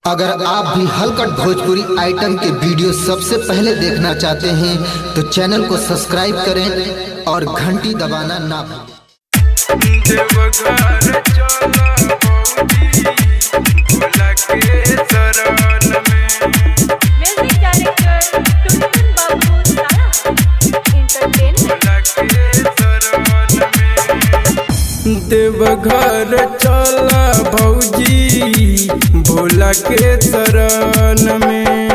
अगर आप भी हलकट भोजपुरी आइटम के वीडियो सबसे पहले देखना चाहते हैं तो चैनल को सब्सक्राइब करें और घंटी दबाना ना भूलें। देवघर चला भौजी भोला के शरण में।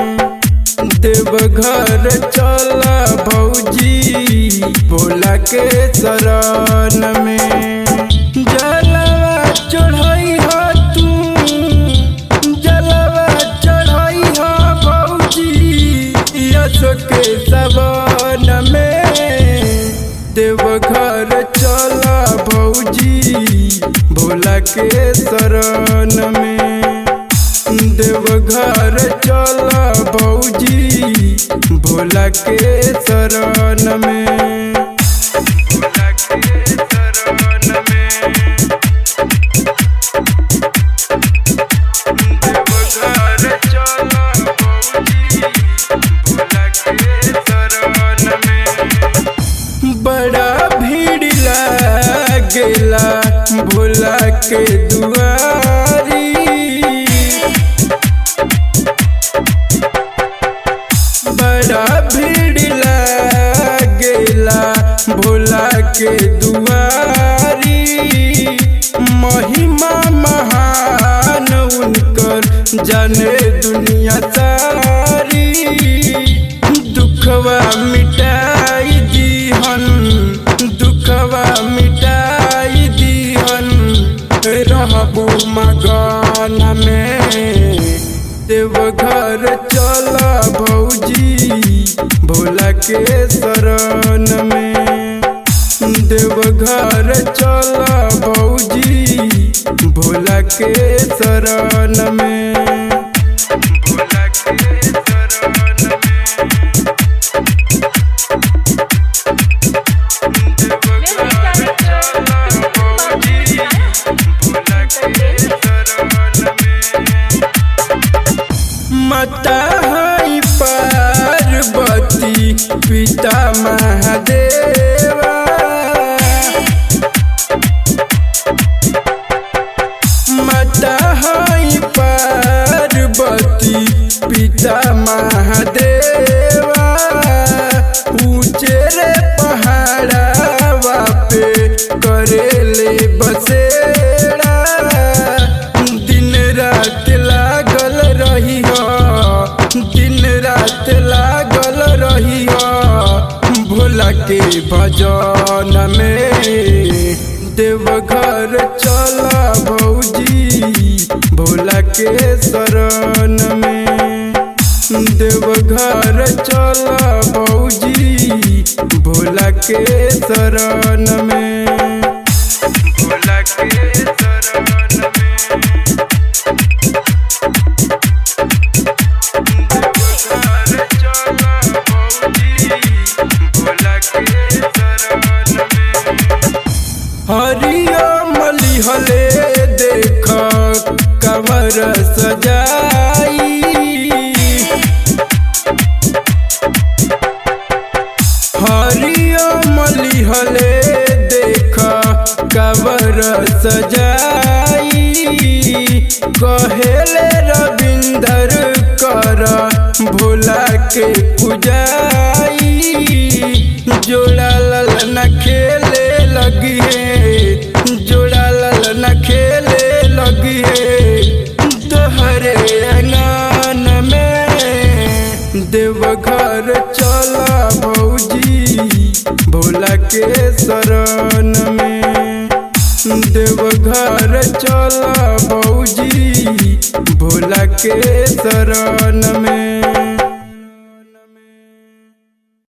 देवघर चला भौजी भोला के शरण में। जलवा चढ़ाई हो तू, जलवा चढ़ाई हो भौजी यशो के सवन में। देवघर चला भौजी भोला के शरण में। देवघर चला भौजी भोला के शरण में। भोला के शरण में। देवघर चला भौजी भोला के शरण में। बड़ा भीड़ लागेला भोला के दुआरी। बड़ा भीड़ लागेला भोला के दुआरी। महिमा महान उनकर जाने दुनिया सारी। दुखवा मिटाई दीहन, दुखवा मिटाई दीहन, रहबू मगन में। देवघर चला भौजी भोला के शरण में। देवघर चला भौजी भोला के शरण में। भोला के शरण में। देवघर चला भौजी भोला के शरण में। माता है पार्वती पिता महादेवा। माता है पार्वती पिता महादेवा। ऊंचे रे पहाड़वा पे करेले बसेरा। दिन रात लागल रही हो, दिन रात लागल रही हो भोला के भजन में। देवघर चला भौजी भोला के शरण में। देवघर चला भौजी भोला के शरण में। भोला के शरण में। देवघर चला भौजी भोला के शरण में। हरिओम लिहले देख कमर सजाई। हरिओम लिहले देख कमर सजाई। कहेले रविंदर कर भोला के पुजाई। जोड़ा ललन खेले लगी है, जोड़ा ललन खेले लगी है तोहरे आंगन में। देवघर चला भौजी भोला के शरण में। देवघर चला भौजी भोला के शरण में।